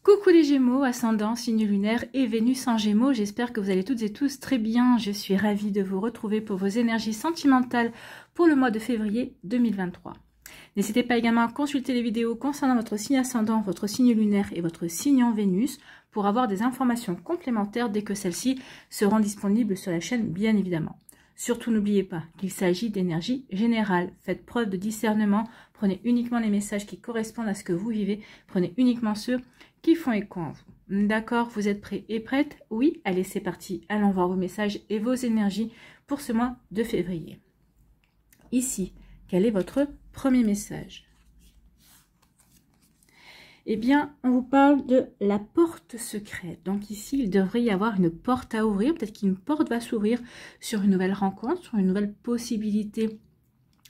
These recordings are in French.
Coucou les Gémeaux, ascendant, signe lunaire et Vénus en Gémeaux, j'espère que vous allez toutes et tous très bien. Je suis ravie de vous retrouver pour vos énergies sentimentales pour le mois de février 2023. N'hésitez pas également à consulter les vidéos concernant votre signe ascendant, votre signe lunaire et votre signe en Vénus pour avoir des informations complémentaires dès que celles-ci seront disponibles sur la chaîne, bien évidemment. Surtout n'oubliez pas qu'il s'agit d'énergie générale. Faites preuve de discernement, prenez uniquement les messages qui correspondent à ce que vous vivez, prenez uniquement ceux qui font écho en vous. D'accord, vous êtes prêts et prêtes? Oui, allez, c'est parti. Allons voir vos messages et vos énergies pour ce mois de février. Ici, quel est votre premier message? Eh bien, on vous parle de la porte secrète. Donc ici, il devrait y avoir une porte à ouvrir. Peut-être qu'une porte va s'ouvrir sur une nouvelle rencontre, sur une nouvelle possibilité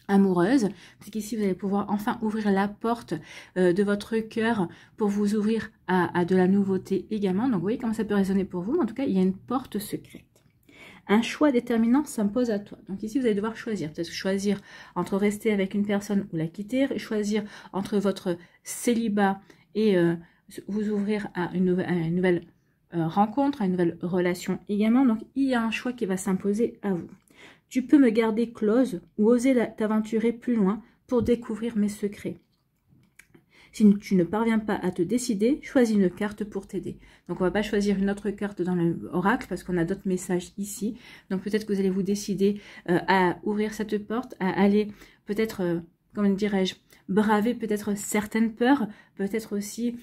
amoureuse. Parce qu'ici, vous allez pouvoir enfin ouvrir la porte de votre cœur pour vous ouvrir à de la nouveauté également. Donc, vous voyez comment ça peut résonner pour vous. Mais en tout cas, il y a une porte secrète. Un choix déterminant s'impose à toi. Donc ici, vous allez devoir choisir. Peut-être choisir entre rester avec une personne ou la quitter. Choisir entre votre célibat et vous ouvrir à une nouvelle rencontre, à une nouvelle relation également. Donc, il y a un choix qui va s'imposer à vous. Tu peux me garder close ou oser t'aventurer plus loin pour découvrir mes secrets. Si tu ne parviens pas à te décider, choisis une carte pour t'aider. Donc, on ne va pas choisir une autre carte dans l'oracle parce qu'on a d'autres messages ici. Donc, peut-être que vous allez vous décider à ouvrir cette porte, à aller peut-être, comment dirais-je, braver peut-être certaines peurs, peut-être aussi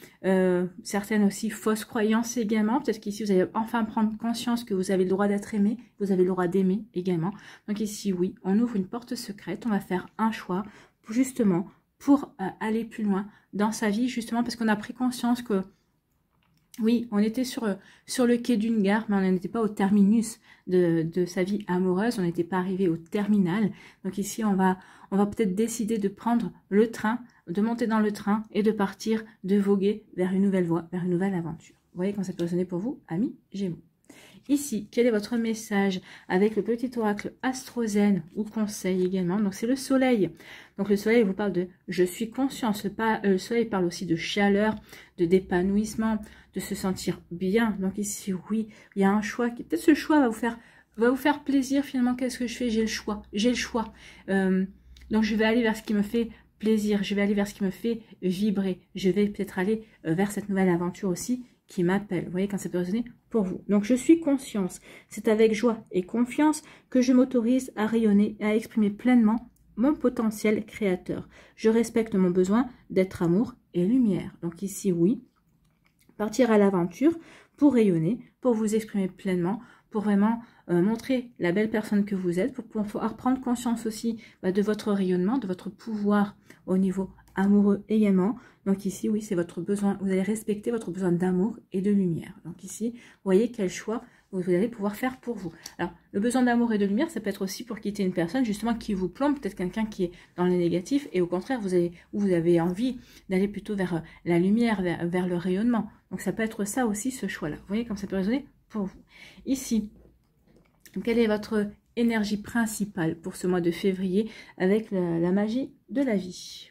certaines aussi fausses croyances également. Peut-être qu'ici, vous allez enfin prendre conscience que vous avez le droit d'être aimé, vous avez le droit d'aimer également. Donc ici, oui, on ouvre une porte secrète, on va faire un choix justement pour aller plus loin dans sa vie, justement parce qu'on a pris conscience que oui, on était sur le quai d'une gare, mais on n'était pas au terminus de sa vie amoureuse, on n'était pas arrivé au terminal. Donc ici, on va peut-être décider de prendre le train, de monter dans le train et de partir, de voguer vers une nouvelle voie, vers une nouvelle aventure. Vous voyez comment ça peut résonner pour vous, amis Gémeaux. Ici, quel est votre message avec le petit oracle Astrozène ou conseil également? Donc, c'est le soleil. Donc, le soleil vous parle de « je suis conscient ». Le soleil parle aussi de chaleur, d'épanouissement, de se sentir bien. Donc, ici, oui, il y a un choix. Peut-être ce choix va vous faire plaisir finalement. Qu'est-ce que je fais? J'ai le choix. J'ai le choix. Donc, je vais aller vers ce qui me fait plaisir. Je vais aller vers ce qui me fait vibrer. Je vais peut-être aller vers cette nouvelle aventure aussi qui m'appelle. Vous voyez quand ça peut résonner pour vous. Donc, je suis conscience. C'est avec joie et confiance que je m'autorise à rayonner et à exprimer pleinement mon potentiel créateur. Je respecte mon besoin d'être amour et lumière. Donc ici, oui, partir à l'aventure pour rayonner, pour vous exprimer pleinement, pour vraiment montrer la belle personne que vous êtes, pour pouvoir prendre conscience aussi de votre rayonnement, de votre pouvoir au niveau amoureux également. Donc ici, oui, c'est votre besoin, vous allez respecter votre besoin d'amour et de lumière. Donc ici, vous voyez quel choix vous allez pouvoir faire pour vous. Alors, le besoin d'amour et de lumière, ça peut être aussi pour quitter une personne justement qui vous plombe, peut-être quelqu'un qui est dans le négatif, et au contraire, vous avez envie d'aller plutôt vers la lumière, vers le rayonnement. Donc ça peut être ça aussi, ce choix-là. Vous voyez comme ça peut résonner pour vous. Ici, quelle est votre énergie principale pour ce mois de février avec la magie de la vie?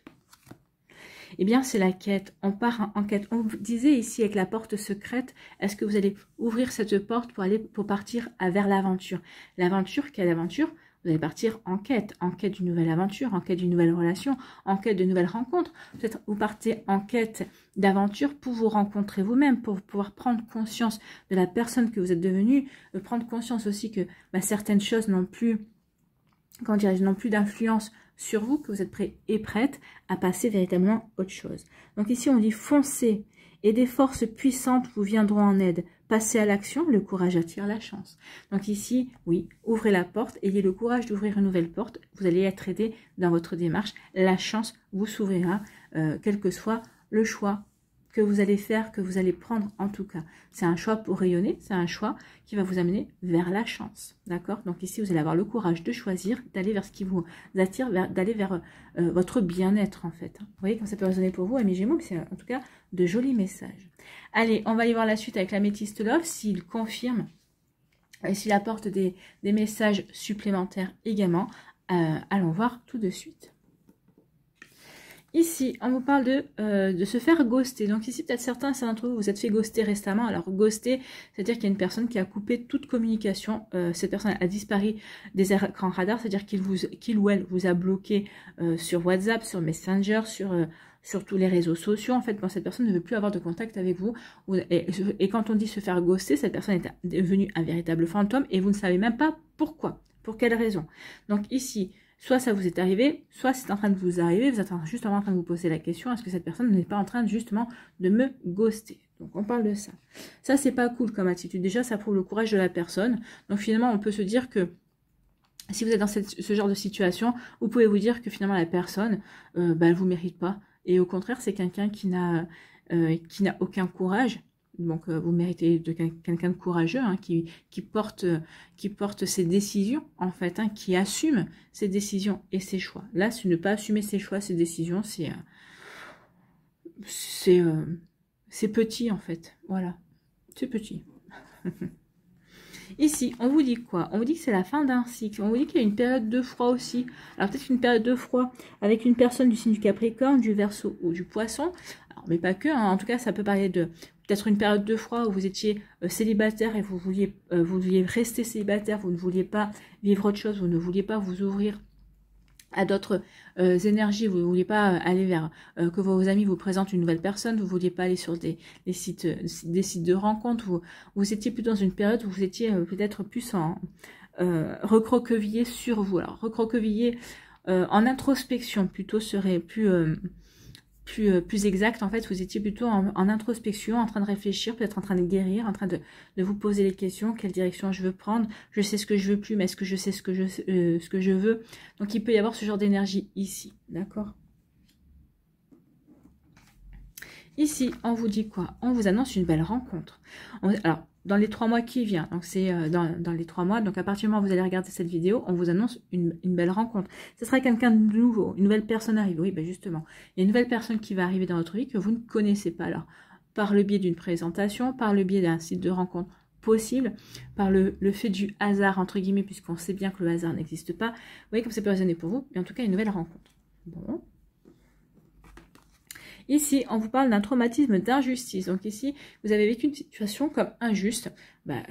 Eh bien, c'est la quête. On part en quête. On vous disait ici avec la porte secrète, est-ce que vous allez ouvrir cette porte pour partir vers l'aventure? L'aventure, quelle aventure? Vous allez partir en quête d'une nouvelle aventure, en quête d'une nouvelle relation, en quête de nouvelles rencontres. Peut-être vous partez en quête d'aventure pour vous rencontrer vous-même, pour pouvoir prendre conscience de la personne que vous êtes devenue, prendre conscience aussi que certaines choses n'ont plus, comment dirais-je, n'ont plus d'influence sur vous, que vous êtes prêts et prêtes à passer véritablement autre chose. Donc ici, on dit foncez et des forces puissantes vous viendront en aide. Passez à l'action, le courage attire la chance. Donc ici, oui, ouvrez la porte, ayez le courage d'ouvrir une nouvelle porte. Vous allez être aidé dans votre démarche. La chance vous s'ouvrira, quel que soit le choix que vous allez faire, que vous allez prendre en tout cas. C'est un choix pour rayonner, c'est un choix qui va vous amener vers la chance. D'accord? Donc ici, vous allez avoir le courage de choisir, d'aller vers ce qui vous attire, d'aller vers votre bien-être en fait. Vous voyez comme ça peut résonner pour vous, amis Gémeaux, mais c'est en tout cas de jolis messages. Allez, on va aller voir la suite avec l'améthyste love, s'il confirme, et s'il apporte des messages supplémentaires également. Allons voir tout de suite. Ici, on vous parle de se faire ghoster. Donc ici, peut-être certains d'entre vous vous êtes fait ghoster récemment. Alors ghoster, c'est-à-dire qu'il y a une personne qui a coupé toute communication. Cette personne a disparu des écrans radars, c'est-à-dire qu'il ou elle vous a bloqué sur WhatsApp, sur Messenger, sur tous les réseaux sociaux. En fait, quand cette personne ne veut plus avoir de contact avec vous. Et quand on dit se faire ghoster, cette personne est devenue un véritable fantôme et vous ne savez même pas pourquoi, pour quelle raison. Donc ici, soit ça vous est arrivé, soit c'est en train de vous arriver, vous êtes juste en train de vous poser la question, est-ce que cette personne n'est pas en train justement de me ghoster? Donc on parle de ça. Ça, c'est pas cool comme attitude. Déjà, ça prouve le courage de la personne. Donc finalement, on peut se dire que si vous êtes dans ce genre de situation, vous pouvez vous dire que finalement la personne, elle vous mérite pas. Et au contraire, c'est quelqu'un qui n'a aucun courage. Donc vous méritez de quelqu'un de courageux, hein, qui porte ses décisions, en fait, hein, qui assume ses décisions et ses choix. Là, ne pas assumer ses choix, ses décisions, c'est petit, en fait. Voilà, c'est petit. Ici, on vous dit quoi? On vous dit que c'est la fin d'un cycle. On vous dit qu'il y a une période de froid aussi. Alors peut-être une période de froid avec une personne du signe du Capricorne, du Verseau ou du Poisson. Alors, mais pas que, hein. En tout cas, ça peut parler de peut-être une période de froid où vous étiez célibataire et vous vouliez rester célibataire, vous ne vouliez pas vivre autre chose, vous ne vouliez pas vous ouvrir à d'autres énergies, vous ne vouliez pas aller vers que vos amis vous présentent une nouvelle personne, vous ne vouliez pas aller sur des sites de rencontres, vous étiez plutôt dans une période où vous étiez peut-être plus en recroquevillé sur vous. Alors recroquevillé en introspection plutôt serait plus exact. En fait, vous étiez plutôt en introspection, en train de réfléchir, peut-être en train de guérir, en train de vous poser les questions, quelle direction je veux prendre, je sais ce que je veux plus, mais est-ce que je sais ce que je veux? Donc il peut y avoir ce genre d'énergie ici, d'accord? Ici, on vous dit quoi? On vous annonce une belle rencontre. Alors, dans les 3 mois qui viennent, donc c'est dans les 3 mois, donc à partir du moment où vous allez regarder cette vidéo, on vous annonce une belle rencontre. Ce sera quelqu'un de nouveau, une nouvelle personne arrive. Oui, ben justement, il y a une nouvelle personne qui va arriver dans votre vie que vous ne connaissez pas là, par le biais d'une présentation, par le biais d'un site de rencontre possible, par le fait du hasard, entre guillemets, puisqu'on sait bien que le hasard n'existe pas. Vous voyez comme ça peut résonner pour vous, mais en tout cas, une nouvelle rencontre. Bon. Ici, on vous parle d'un traumatisme d'injustice. Donc ici, vous avez vécu une situation comme injuste. Bah,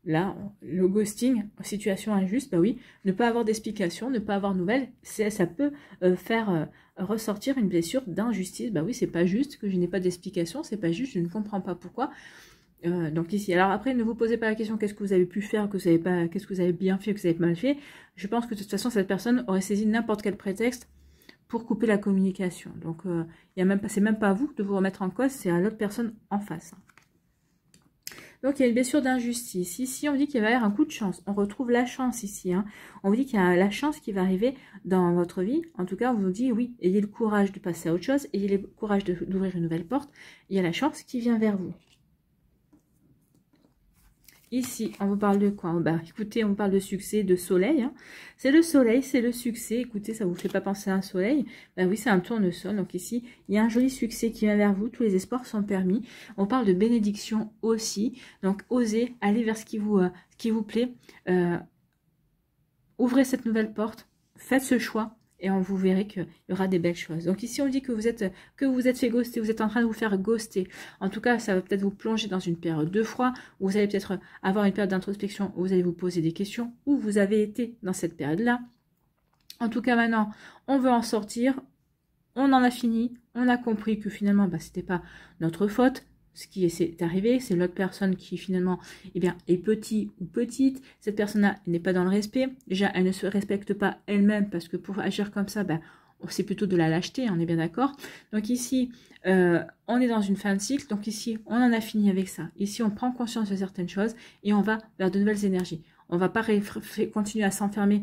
là, le ghosting, situation injuste, bah oui, ne pas avoir d'explication, ne pas avoir de nouvelles, ça peut faire ressortir une blessure d'injustice. Bah oui, c'est pas juste que je n'ai pas d'explication, c'est pas juste, je ne comprends pas pourquoi. Donc ici, alors après, ne vous posez pas la question qu'est-ce que vous avez pu faire, qu'est-ce que vous avez bien fait, que vous avez mal fait. Je pense que de toute façon, cette personne aurait saisi n'importe quel prétexte pour couper la communication. Donc, c'est même pas à vous de vous remettre en cause, c'est à l'autre personne en face. Donc, il y a une blessure d'injustice. Ici, on dit qu'il va y avoir un coup de chance. On retrouve la chance ici. Hein. On vous dit qu'il y a la chance qui va arriver dans votre vie. En tout cas, on vous dit, oui, ayez le courage de passer à autre chose. Ayez le courage d'ouvrir une nouvelle porte. Il y a la chance qui vient vers vous. Ici, on vous parle de quoi? Bah, écoutez, on vous parle de succès, de soleil. Hein. C'est le soleil, c'est le succès. Écoutez, ça vous fait pas penser à un soleil? Bah oui, c'est un tournesol. Donc ici, il y a un joli succès qui vient vers vous. Tous les espoirs sont permis. On parle de bénédiction aussi. Donc, osez aller vers ce qui vous plaît. Ouvrez cette nouvelle porte. Faites ce choix. Et on vous verrez qu'il y aura des belles choses. Donc ici, on dit que vous êtes fait ghoster, vous êtes en train de vous faire ghoster. En tout cas, ça va peut-être vous plonger dans une période de froid, où vous allez peut-être avoir une période d'introspection, où vous allez vous poser des questions, où vous avez été dans cette période-là. En tout cas, maintenant, on veut en sortir, on en a fini, on a compris que finalement, bah, c'était pas notre faute. Ce qui est arrivé, c'est l'autre personne qui finalement est petit ou petite. Cette personne-là n'est pas dans le respect. Déjà, elle ne se respecte pas elle-même parce que pour agir comme ça, c'est plutôt de la lâcheté, on est bien d'accord. Donc ici, on est dans une fin de cycle. Donc ici, on en a fini avec ça. Ici, on prend conscience de certaines choses et on va vers de nouvelles énergies. On ne va pas continuer à s'enfermer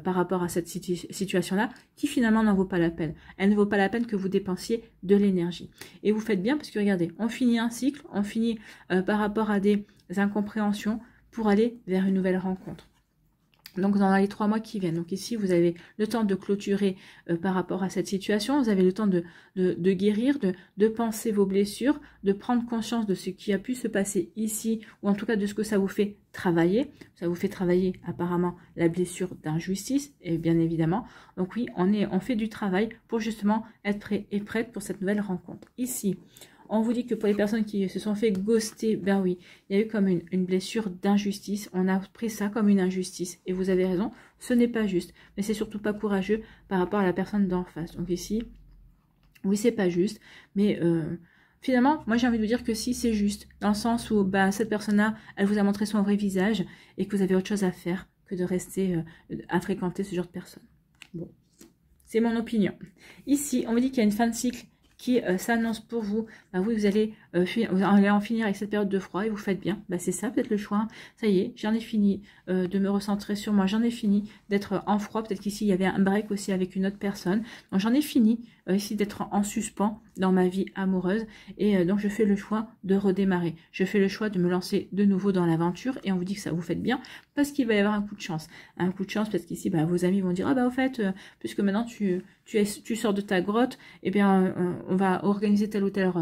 par rapport à cette situation-là qui finalement n'en vaut pas la peine. Elle ne vaut pas la peine que vous dépensiez de l'énergie. Et vous faites bien parce que regardez, on finit un cycle, on finit par rapport à des incompréhensions pour aller vers une nouvelle rencontre. Donc, dans les 3 mois qui viennent. Donc, ici, vous avez le temps de clôturer par rapport à cette situation. Vous avez le temps de guérir, de penser vos blessures, de prendre conscience de ce qui a pu se passer ici, ou en tout cas de ce que ça vous fait travailler. Ça vous fait travailler, apparemment, la blessure d'injustice, et bien évidemment. Donc, oui, on fait du travail pour justement être prêt et prête pour cette nouvelle rencontre. Ici, on vous dit que pour les personnes qui se sont fait ghoster, ben oui, il y a eu comme une blessure d'injustice. On a pris ça comme une injustice. Et vous avez raison, ce n'est pas juste. Mais c'est surtout pas courageux par rapport à la personne d'en face. Donc ici, oui, c'est pas juste. Mais finalement, moi j'ai envie de vous dire que si, c'est juste. Dans le sens où ben, cette personne-là, elle vous a montré son vrai visage et que vous avez autre chose à faire que de rester à fréquenter ce genre de personnes. Bon, c'est mon opinion. Ici, on me dit qu'il y a une fin de cycle qui s'annonce pour vous. Bah oui, vous allez en finir avec cette période de froid et vous faites bien. Bah c'est ça peut-être le choix. Ça y est, j'en ai fini de me recentrer sur moi. J'en ai fini d'être en froid. Peut-être qu'ici, il y avait un break aussi avec une autre personne. Donc j'en ai fini ici d'être en suspens dans ma vie amoureuse. Et donc je fais le choix de redémarrer. Je fais le choix de me lancer de nouveau dans l'aventure. Et on vous dit que ça vous fait bien parce qu'il va y avoir un coup de chance. Un coup de chance parce qu'ici, bah, vos amis vont dire, ah bah au fait, puisque maintenant tu sors de ta grotte, eh bien on va organiser telle ou telle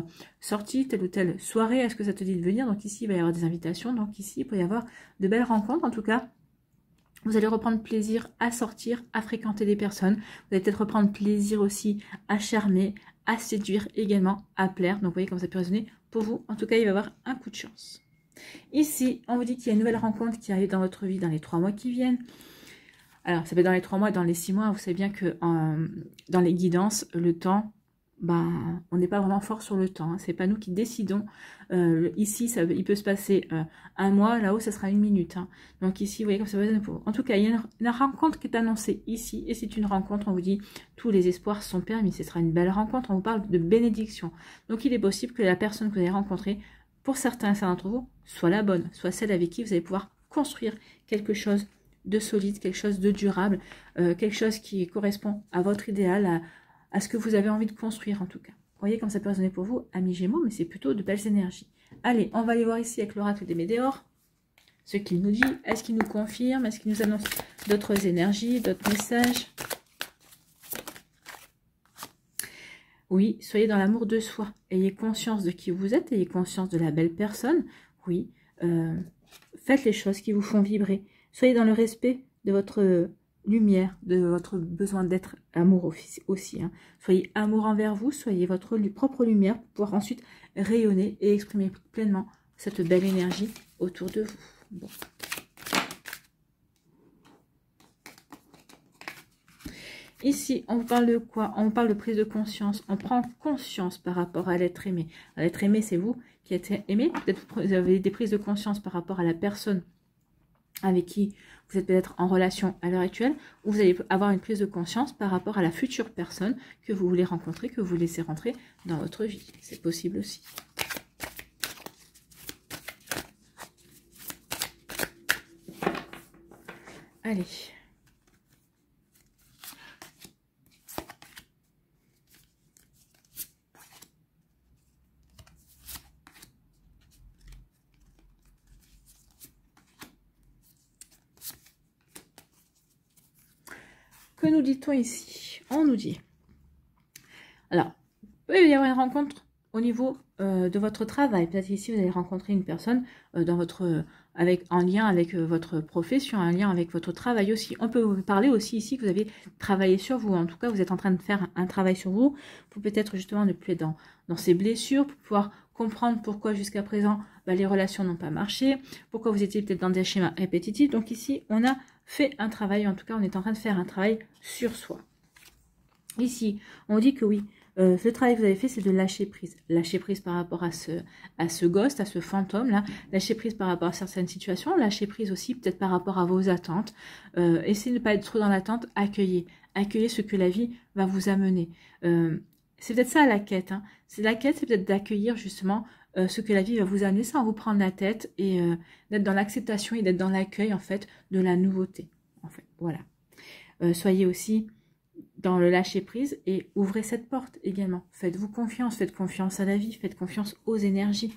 sortie, telle ou telle soirée, est-ce que ça te dit de venir? Donc ici, il va y avoir des invitations, donc ici, il peut y avoir de belles rencontres, en tout cas. Vous allez reprendre plaisir à sortir, à fréquenter des personnes. Vous allez peut-être reprendre plaisir aussi à charmer, à séduire également, à plaire. Donc vous voyez comme ça peut résonner pour vous. En tout cas, il va y avoir un coup de chance. Ici, on vous dit qu'il y a une nouvelle rencontre qui arrive dans votre vie dans les 3 mois qui viennent. Alors, ça peut être dans les 3 mois et dans les 6 mois. Vous savez bien que dans les guidances, le temps, ben, on n'est pas vraiment fort sur le temps. Hein. C'est pas nous qui décidons. Ici, il peut se passer 1 mois. Là-haut, ça sera 1 minute. Hein. Donc ici, vous voyez comme ça va. En tout cas, il y a une rencontre qui est annoncée ici. Et c'est une rencontre, on vous dit, tous les espoirs sont permis. Ce sera une belle rencontre. On vous parle de bénédiction. Donc, il est possible que la personne que vous allez rencontrer, pour certains d'entre vous, soit la bonne, soit celle avec qui vous allez pouvoir construire quelque chose de solide, quelque chose de durable, quelque chose qui correspond à votre idéal, à ce que vous avez envie de construire en tout cas. Vous voyez comme ça peut résonner pour vous, amis Gémeaux, mais c'est plutôt de belles énergies. Allez, on va aller voir ici avec l'oracle des Météores, ce qu'il nous dit, est-ce qu'il nous confirme, est-ce qu'il nous annonce d'autres énergies, d'autres messages. Oui, soyez dans l'amour de soi, ayez conscience de qui vous êtes, ayez conscience de la belle personne, oui, faites les choses qui vous font vibrer. Soyez dans le respect de votre lumière, de votre besoin d'être amour aussi. Hein. Soyez amour envers vous, soyez votre propre lumière pour pouvoir ensuite rayonner et exprimer pleinement cette belle énergie autour de vous. Bon. Ici, on vous parle de quoi? On vous parle de prise de conscience. On prend conscience par rapport à l'être aimé. L'être aimé, c'est vous qui êtes aimé. Peut-être que vous avez des prises de conscience par rapport à la personne avec qui vous êtes peut-être en relation à l'heure actuelle, ou vous allez avoir une prise de conscience par rapport à la future personne que vous voulez rencontrer, que vous laissez rentrer dans votre vie. C'est possible aussi. Allez. Que nous dit-on ici? On nous dit, alors, il peut y avoir une rencontre au niveau de votre travail. Peut-être ici, vous allez rencontrer une personne en lien avec votre profession, en lien avec votre travail aussi. On peut vous parler aussi ici que vous avez travaillé sur vous. En tout cas, vous êtes en train de faire un travail sur vous pour peut-être justement ne plus être dans ces blessures, pour pouvoir comprendre pourquoi jusqu'à présent les relations n'ont pas marché, pourquoi vous étiez peut-être dans des schémas répétitifs. Donc ici, on a fait un travail, en tout cas, on est en train de faire un travail sur soi. Ici, on dit que oui, le travail que vous avez fait, c'est de lâcher prise. Lâcher prise par rapport à ce ghost, à ce fantôme-là. Lâcher prise par rapport à certaines situations. Lâcher prise aussi peut-être par rapport à vos attentes. Essayez de ne pas être trop dans l'attente. Accueillez. Accueillez ce que la vie va vous amener. C'est peut-être ça la quête. Hein. La quête, c'est peut-être d'accueillir justement ce que la vie va vous amener sans vous prendre la tête et d'être dans l'acceptation et d'être dans l'accueil en fait de la nouveauté. En fait, voilà. Soyez aussi dans le lâcher prise et ouvrez cette porte également. Faites-vous confiance, faites confiance à la vie, faites confiance aux énergies.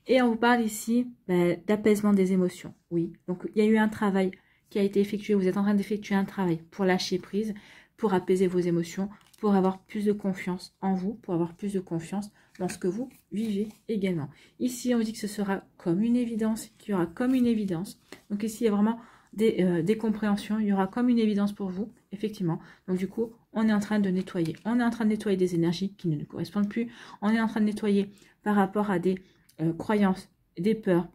Et on vous parle ici d'apaisement des émotions. Oui, donc il y a eu un travail qui a été effectué. Vous êtes en train d'effectuer un travail pour lâcher prise, pour apaiser vos émotions, pour avoir plus de confiance en vous, pour avoir plus de confiance dans ce que vous vivez également. Ici, on vous dit que ce sera comme une évidence, qu'il y aura comme une évidence. Donc ici, il y a vraiment des compréhensions, il y aura comme une évidence pour vous, effectivement. Donc du coup, on est en train de nettoyer. On est en train de nettoyer des énergies qui ne nous correspondent plus. On est en train de nettoyer par rapport à des croyances, des peurs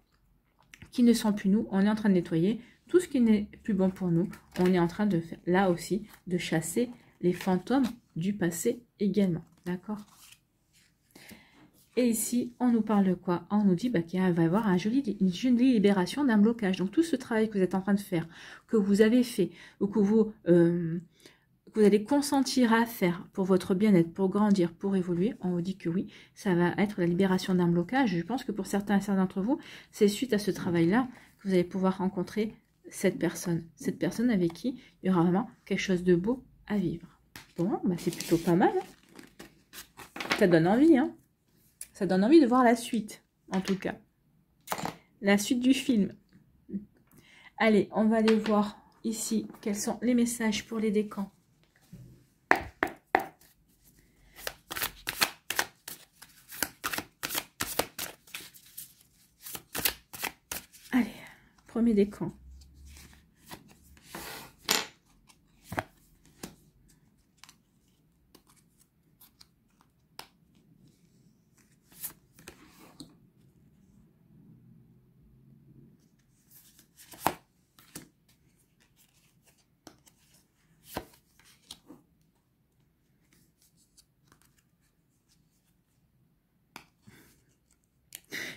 qui ne sont plus nous. On est en train de nettoyer tout ce qui n'est plus bon pour nous. On est en train de faire, là aussi, de chasser les fantômes du passé également. D'accord? Et ici, on nous parle de quoi? On nous dit qu'il va y avoir une jolie libération d'un blocage. Donc, tout ce travail que vous êtes en train de faire, que vous avez fait, ou que vous allez consentir à faire pour votre bien-être, pour grandir, pour évoluer, on vous dit que oui, ça va être la libération d'un blocage. Je pense que pour certains d'entre vous, c'est suite à ce travail-là que vous allez pouvoir rencontrer cette personne avec qui il y aura vraiment quelque chose de beau à vivre. Bon, c'est plutôt pas mal. Hein. Ça donne envie, hein. Ça donne envie de voir la suite, en tout cas. La suite du film. Allez, on va aller voir ici quels sont les messages pour les décans. Allez, premier décan.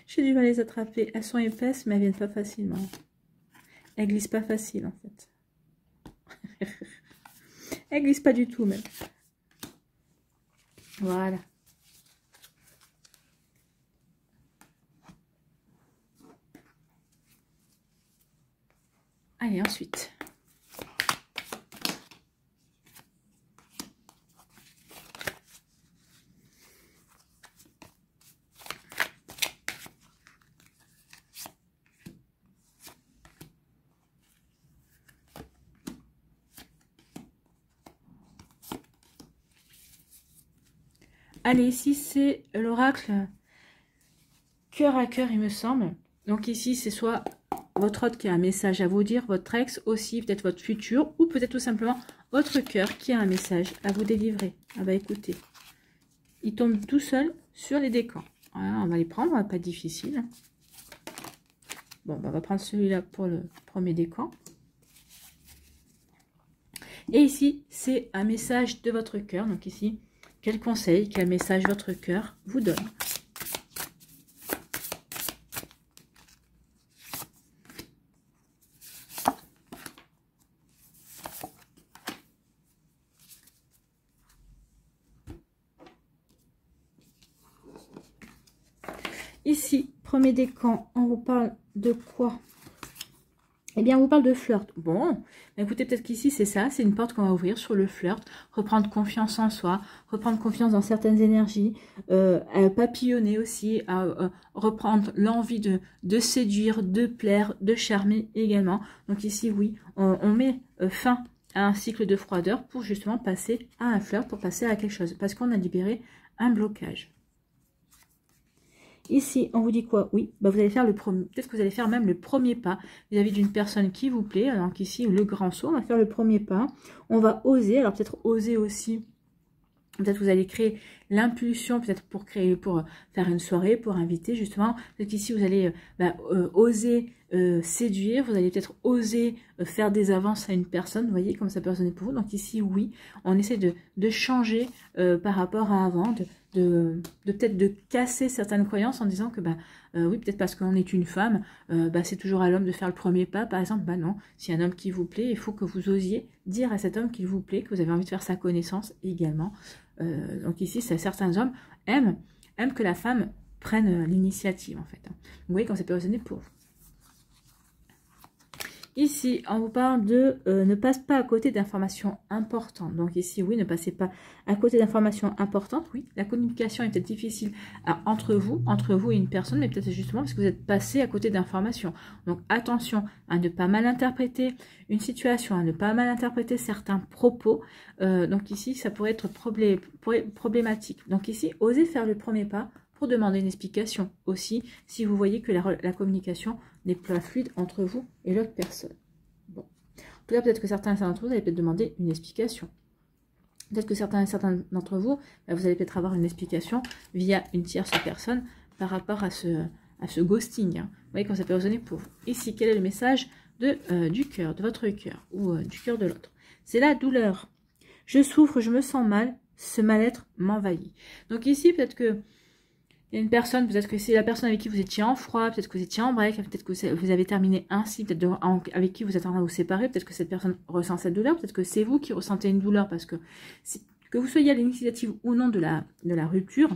J'ai du mal à les attraper. Elles sont épaisses, mais elles viennent pas facilement. Elles glissent pas facile, en fait. Elles glissent pas du tout, même. Voilà. Allez, ensuite. Allez, ici, c'est l'oracle cœur à cœur, il me semble. Donc ici, c'est soit votre hôte qui a un message à vous dire, votre ex aussi, peut-être votre futur, ou peut-être tout simplement votre cœur qui a un message à vous délivrer. Ah bah écoutez, il tombe tout seul sur les décans. Voilà, on va les prendre, pas difficile. Bon, on va prendre celui-là pour le premier décan. Et ici, c'est un message de votre cœur. Donc ici, quel conseil, quel message votre cœur vous donne? Ici, premier décan, on vous parle de quoi? Eh bien, on vous parle de flirt. Bon, écoutez, peut-être qu'ici, c'est ça, c'est une porte qu'on va ouvrir sur le flirt, reprendre confiance en soi, reprendre confiance dans certaines énergies, papillonner aussi, reprendre l'envie de séduire, de plaire, de charmer également. Donc ici, oui, on met fin à un cycle de froideur pour justement passer à un flirt, pour passer à quelque chose, parce qu'on a libéré un blocage. Ici, on vous dit quoi? Oui, vous allez faire le premier, peut-être que vous allez faire même le premier pas vis-à-vis d'une personne qui vous plaît. Donc ici, le grand saut, on va faire le premier pas. On va oser, alors peut-être oser aussi. Peut-être vous allez créer l'impulsion, peut-être pour faire une soirée, pour inviter justement. Peut-être qu'ici, vous allez oser séduire, vous allez peut-être oser faire des avances à une personne. Vous voyez comme ça peut résonner pour vous. Donc ici, oui, on essaie de changer par rapport à avant, peut-être de casser certaines croyances en disant que oui, peut-être parce qu'on est une femme, c'est toujours à l'homme de faire le premier pas. Par exemple, non, si un homme qui vous plaît, il faut que vous osiez dire à cet homme qu'il vous plaît, que vous avez envie de faire sa connaissance également. Donc ici, certains hommes aiment que la femme prenne l'initiative en fait. Vous voyez comme ça peut résonner pour vous. Ici, on vous parle de ne passe pas à côté d'informations importantes. Donc ici, oui, ne passez pas à côté d'informations importantes. Oui, la communication est peut-être difficile entre vous et une personne, mais peut-être justement parce que vous êtes passé à côté d'informations. Donc attention à ne pas mal interpréter une situation, à ne pas mal interpréter certains propos. Donc ici, ça pourrait être problématique. Donc ici, osez faire le premier pas pour demander une explication aussi, si vous voyez que la communication n'est pas fluide entre vous et l'autre personne. Bon. En tout cas, peut-être que certains d'entre vous, allez peut-être demander une explication. Peut-être que certains d'entre vous, vous allez peut-être avoir une explication via une tierce personne par rapport à ce ghosting. Hein. Vous voyez comment ça peut résonner pour vous. Ici, quel est le message du cœur, de votre cœur ou du cœur de l'autre? C'est la douleur. Je souffre, je me sens mal, ce mal-être m'envahit. Donc ici, peut-être que il y a une personne, peut-être que c'est la personne avec qui vous étiez en froid, peut-être que vous étiez en break, peut-être que vous avez terminé ainsi, peut-être avec qui vous êtes en train de vous séparer, peut-être que cette personne ressent cette douleur, peut-être que c'est vous qui ressentez une douleur parce que vous soyez à l'initiative ou non de la rupture,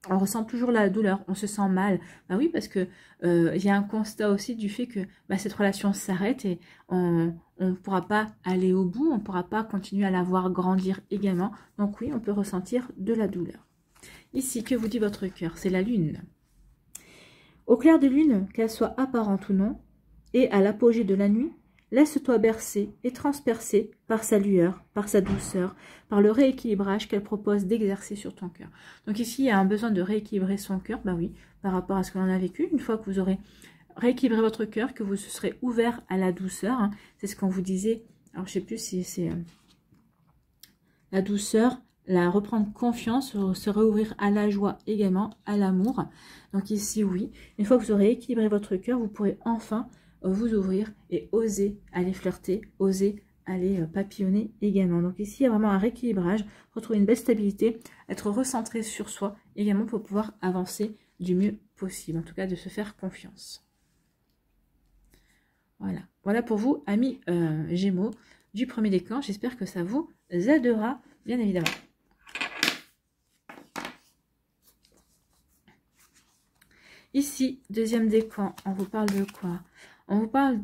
on ressent toujours la douleur, on se sent mal. Bah oui, parce que il y a un constat aussi du fait que cette relation s'arrête et on ne pourra pas aller au bout, on ne pourra pas continuer à la voir grandir également. Donc oui, on peut ressentir de la douleur. Ici, que vous dit votre cœur? C'est la lune. Au clair de lune, qu'elle soit apparente ou non, et à l'apogée de la nuit, laisse-toi bercer et transpercer par sa lueur, par sa douceur, par le rééquilibrage qu'elle propose d'exercer sur ton cœur. Donc ici, il y a un besoin de rééquilibrer son cœur, bah oui, par rapport à ce que l'on a vécu. Une fois que vous aurez rééquilibré votre cœur, que vous serez ouvert à la douceur, hein, c'est ce qu'on vous disait, alors je ne sais plus si c'est la douceur, la reprendre confiance, se réouvrir à la joie également, à l'amour. Donc ici, oui, une fois que vous aurez équilibré votre cœur, vous pourrez enfin vous ouvrir et oser aller flirter, oser aller papillonner également. Donc ici, il y a vraiment un rééquilibrage, retrouver une belle stabilité, être recentré sur soi également pour pouvoir avancer du mieux possible, en tout cas de se faire confiance. Voilà, voilà pour vous, amis Gémeaux du premier décan. J'espère que ça vous aidera, bien évidemment. Ici, deuxième décan, on vous parle de quoi? On vous parle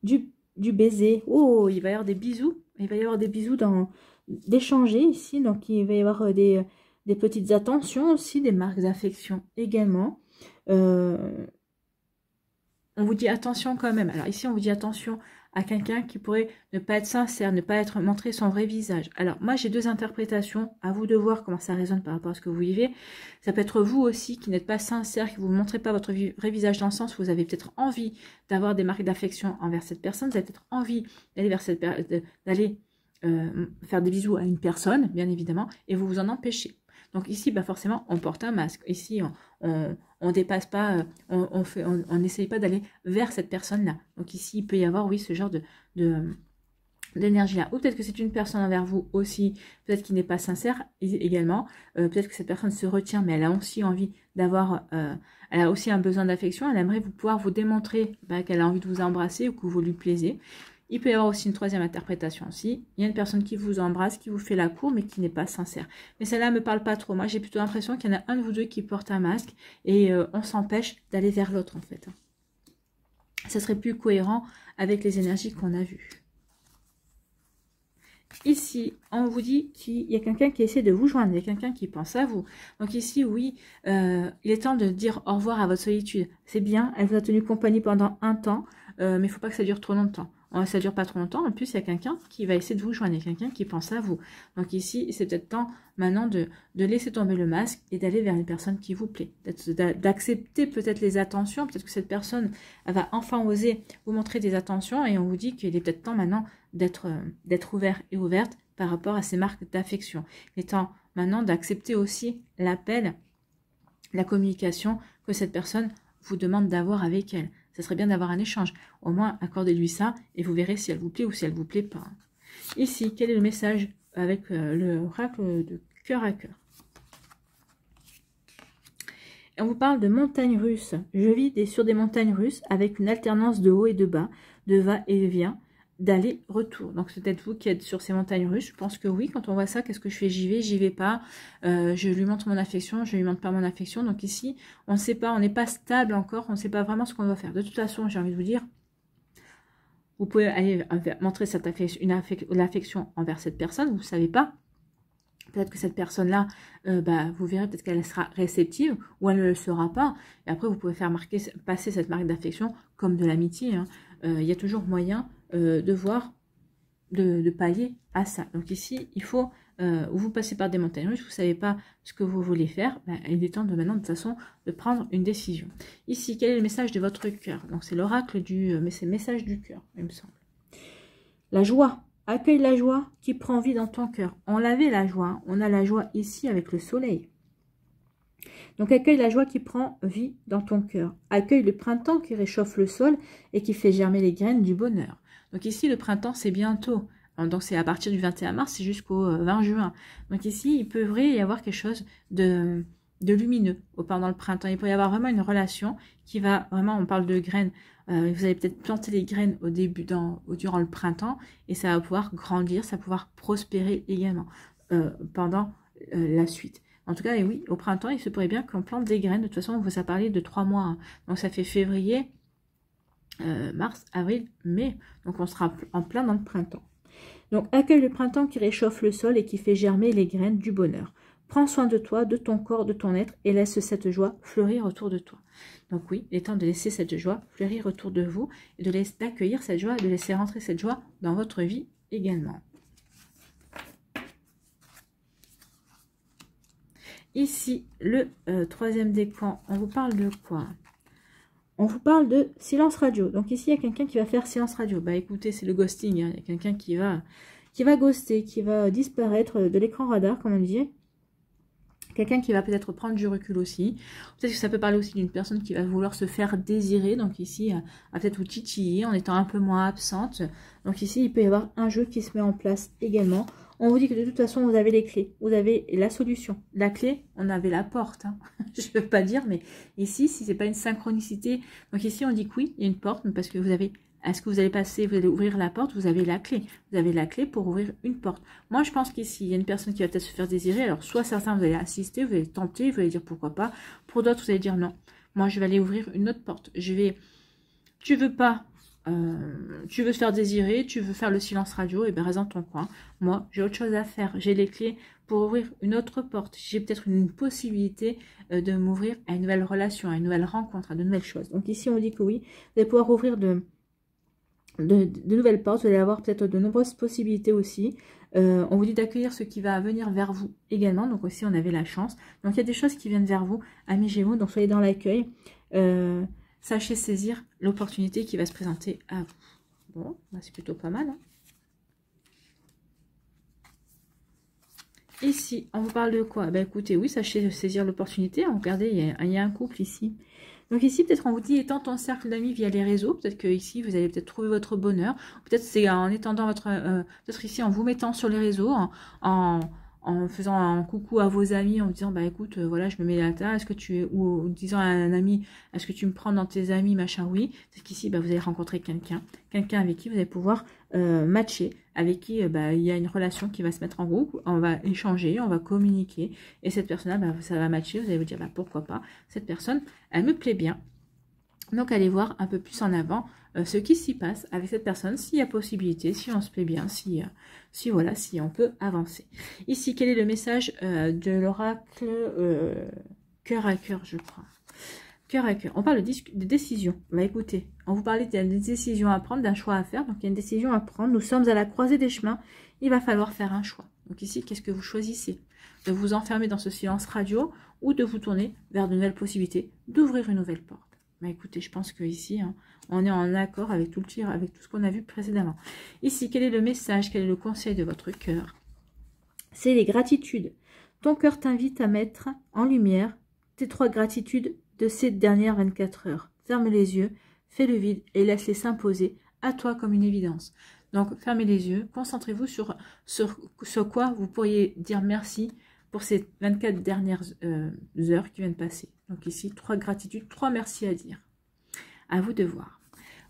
du baiser. Oh, il va y avoir des bisous. Il va y avoir des bisous d'échanger ici. Donc, il va y avoir des petites attentions aussi, des marques d'affection également. On vous dit attention quand même. Alors ici, on vous dit attention à quelqu'un qui pourrait ne pas être sincère, ne pas montrer son vrai visage. Alors moi, j'ai deux interprétations. À vous de voir comment ça résonne par rapport à ce que vous vivez. Ça peut être vous aussi qui n'êtes pas sincère, qui ne vous montrez pas votre vrai visage dans le sens où vous avez peut-être envie d'avoir des marques d'affection envers cette personne. Vous avez peut-être envie d'aller vers faire des bisous à une personne, bien évidemment, et vous vous en empêchez. Donc ici, forcément, on porte un masque. Ici, on dépasse pas, on n'essaye pas d'aller vers cette personne-là. Donc ici, il peut y avoir, oui, ce genre d'énergie-là. Ou peut-être que c'est une personne envers vous aussi, peut-être qui n'est pas sincère également. Peut-être que cette personne se retient, mais elle a aussi envie d'avoir, elle a aussi un besoin d'affection. Elle aimerait pouvoir vous démontrer qu'elle a envie de vous embrasser ou que vous lui plaisez. Il peut y avoir aussi une troisième interprétation aussi. Il y a une personne qui vous embrasse, qui vous fait la cour, mais qui n'est pas sincère. Mais celle-là ne me parle pas trop. Moi, j'ai plutôt l'impression qu'il y en a un de vous deux qui porte un masque et on s'empêche d'aller vers l'autre, en fait. Ça serait plus cohérent avec les énergies qu'on a vues. Ici, on vous dit qu'il y a quelqu'un qui essaie de vous joindre, il y a quelqu'un qui pense à vous. Donc ici, oui, il est temps de dire au revoir à votre solitude. C'est bien, elle vous a tenu compagnie pendant un temps, mais il ne faut pas que ça dure trop longtemps. Ça ne dure pas trop longtemps. En plus, il y a quelqu'un qui va essayer de vous joindre. Il y a quelqu'un qui pense à vous. Donc ici, c'est peut-être temps maintenant de laisser tomber le masque et d'aller vers une personne qui vous plaît. D'accepter peut-être les attentions. Peut-être que cette personne elle va enfin oser vous montrer des attentions. Et on vous dit qu'il est peut-être temps maintenant d'être ouvert et ouverte par rapport à ces marques d'affection. Il est temps maintenant d'accepter aussi l'appel, la communication que cette personne vous demande d'avoir avec elle. Ça serait bien d'avoir un échange. Au moins, accordez-lui ça et vous verrez si elle vous plaît ou si elle ne vous plaît pas. Ici, quel est le message avec le oracle de cœur à cœur? Et on vous parle de montagnes russes. Je vis sur des montagnes russes avec une alternance de haut et de bas, de va et vient, d'aller-retour. Donc c'est peut-être vous qui êtes sur ces montagnes russes. Je pense que oui, quand on voit ça, qu'est-ce que je fais? J'y vais pas. Je lui montre mon affection, je lui montre pas mon affection. Donc ici, on ne sait pas, on n'est pas stable encore, on ne sait pas vraiment ce qu'on doit faire. De toute façon, j'ai envie de vous dire, Vous pouvez aller montrer cette l'affection envers cette personne, vous ne savez pas. Peut-être que cette personne-là, vous verrez peut-être qu'elle sera réceptive ou elle ne le sera pas. Et après, vous pouvez faire passer cette marque d'affection comme de l'amitié. Hein. Il y a toujours moyen de voir, de pallier à ça. Donc ici, il faut, vous passez par des montagnes russes, vous ne savez pas ce que vous voulez faire. Il est temps de maintenant, de toute façon, de prendre une décision. Ici, quel est le message de votre cœur? Donc c'est l'oracle mais c'est le message du cœur, il me semble. La joie. Accueille la joie qui prend vie dans ton cœur. On l'avait la joie. Hein. On a la joie ici avec le soleil. Donc accueille la joie qui prend vie dans ton cœur. Accueille le printemps qui réchauffe le sol et qui fait germer les graines du bonheur. Donc ici, le printemps, c'est bientôt. Donc c'est à partir du 21 mars, c'est jusqu'au 20 juin. Donc ici, il peut y avoir quelque chose de lumineux pendant le printemps. Il peut y avoir vraiment une relation qui va vraiment, on parle de graines. Vous allez peut-être planter les graines au début, durant le printemps, et ça va pouvoir grandir, ça va pouvoir prospérer également pendant la suite. En tout cas, et oui, au printemps, il se pourrait bien qu'on plante des graines. De toute façon, on vous a parlé de 3 mois. Hein. Donc ça fait février, mars, avril, mai. Donc on sera en plein dans le printemps. Donc accueille le printemps qui réchauffe le sol et qui fait germer les graines du bonheur. Prends soin de toi, de ton corps, de ton être et laisse cette joie fleurir autour de toi. Donc oui, il est temps de laisser cette joie fleurir autour de vous et d'accueillir cette joie, de laisser rentrer cette joie dans votre vie également. Ici, le troisième décan, on vous parle de quoi? On vous parle de silence radio. Donc ici, il y a quelqu'un qui va faire silence radio. Bah écoutez, c'est le ghosting. Hein. Il y a quelqu'un qui va ghoster, qui va disparaître de l'écran radar, comme on dit. Quelqu'un qui va peut-être prendre du recul aussi. Peut-être que ça peut parler aussi d'une personne qui va vouloir se faire désirer. Donc ici, va peut-être vous titiller en étant un peu moins absente. Donc ici, il peut y avoir un jeu qui se met en place également. On vous dit que de toute façon, vous avez les clés. Vous avez la solution. La clé, on avait la porte. Hein. Je ne peux pas dire, mais ici, si ce n'est pas une synchronicité. Donc ici, on dit que oui, il y a une porte, parce que vous avez... Est-ce que vous allez passer, vous allez ouvrir la porte, vous avez la clé. Vous avez la clé pour ouvrir une porte. Moi, je pense qu'ici, il y a une personne qui va peut-être se faire désirer. Alors, soit certains, vous allez assister, vous allez tenter, vous allez dire pourquoi pas. Pour d'autres, vous allez dire non. Moi, je vais aller ouvrir une autre porte. Tu veux pas, tu veux te faire désirer, tu veux faire le silence radio, et bien reste dans ton coin. Moi, j'ai autre chose à faire. J'ai les clés pour ouvrir une autre porte. J'ai peut-être une possibilité de m'ouvrir à une nouvelle relation, à une nouvelle rencontre, à de nouvelles choses. Donc ici, on dit que oui, vous allez pouvoir ouvrir de nouvelles portes, vous allez avoir peut-être de nombreuses possibilités aussi. On vous dit d'accueillir ce qui va venir vers vous également, donc aussi on avait la chance. Donc il y a des choses qui viennent vers vous, amis Gémeaux, donc soyez dans l'accueil. Sachez saisir l'opportunité qui va se présenter à vous. Bon, bah, c'est plutôt pas mal. Hein. Ici, on vous parle de quoi? Bah écoutez, oui, sachez saisir l'opportunité. Regardez, il y a un couple ici. Donc ici, peut-être on vous dit étends ton cercle d'amis via les réseaux. Peut-être que ici, vous allez peut-être trouver votre bonheur. Peut-être c'est en étendant votre... peut-être ici, en vous mettant sur les réseaux, en faisant un coucou à vos amis, en vous disant, bah écoute, voilà, je me mets à ta, est-ce que tu es... Ou en disant à un ami, est-ce que tu me prends dans tes amis, machin, oui. C'est qu'ici, bah, vous allez rencontrer quelqu'un avec qui vous allez pouvoir matcher, avec qui il y a une relation qui va se mettre en groupe, on va échanger, on va communiquer, et cette personne-là, bah, ça va matcher, vous allez vous dire, bah, pourquoi pas, cette personne, elle me plaît bien. Donc, allez voir un peu plus en avant ce qui s'y passe avec cette personne, s'il y a possibilité, si on se plaît bien, si on peut avancer. Ici, quel est le message de l'oracle cœur à cœur, je crois. Cœur à cœur. On parle de décision. Bah écoutez, on vous parlait d'une décision à prendre, d'un choix à faire. Donc, il y a une décision à prendre. Nous sommes à la croisée des chemins. Il va falloir faire un choix. Donc ici, qu'est-ce que vous choisissez? De vous enfermer dans ce silence radio ou de vous tourner vers de nouvelles possibilités, d'ouvrir une nouvelle porte. Bah écoutez, je pense qu'ici, hein, on est en accord avec tout le tir, avec tout ce qu'on a vu précédemment. Ici, quel est le message, quel est le conseil de votre cœur? C'est les gratitudes. Ton cœur t'invite à mettre en lumière tes 3 gratitudes de ces dernières 24 heures. Ferme les yeux, fais le vide et laisse-les s'imposer à toi comme une évidence. Donc, fermez les yeux, concentrez-vous sur quoi vous pourriez dire merci pour ces 24 dernières heures qui viennent passer. Donc ici, 3 gratitudes, 3 merci à dire. À vous de voir.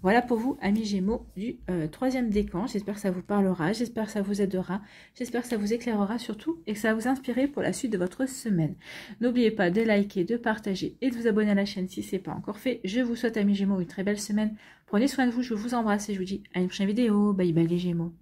Voilà pour vous, amis Gémeaux, du troisième décan. J'espère que ça vous parlera, j'espère que ça vous aidera, j'espère que ça vous éclairera surtout et que ça va vous inspirer pour la suite de votre semaine. N'oubliez pas de liker, de partager et de vous abonner à la chaîne si ce n'est pas encore fait. Je vous souhaite, amis Gémeaux, une très belle semaine. Prenez soin de vous, je vous embrasse et je vous dis à une prochaine vidéo. Bye bye les Gémeaux.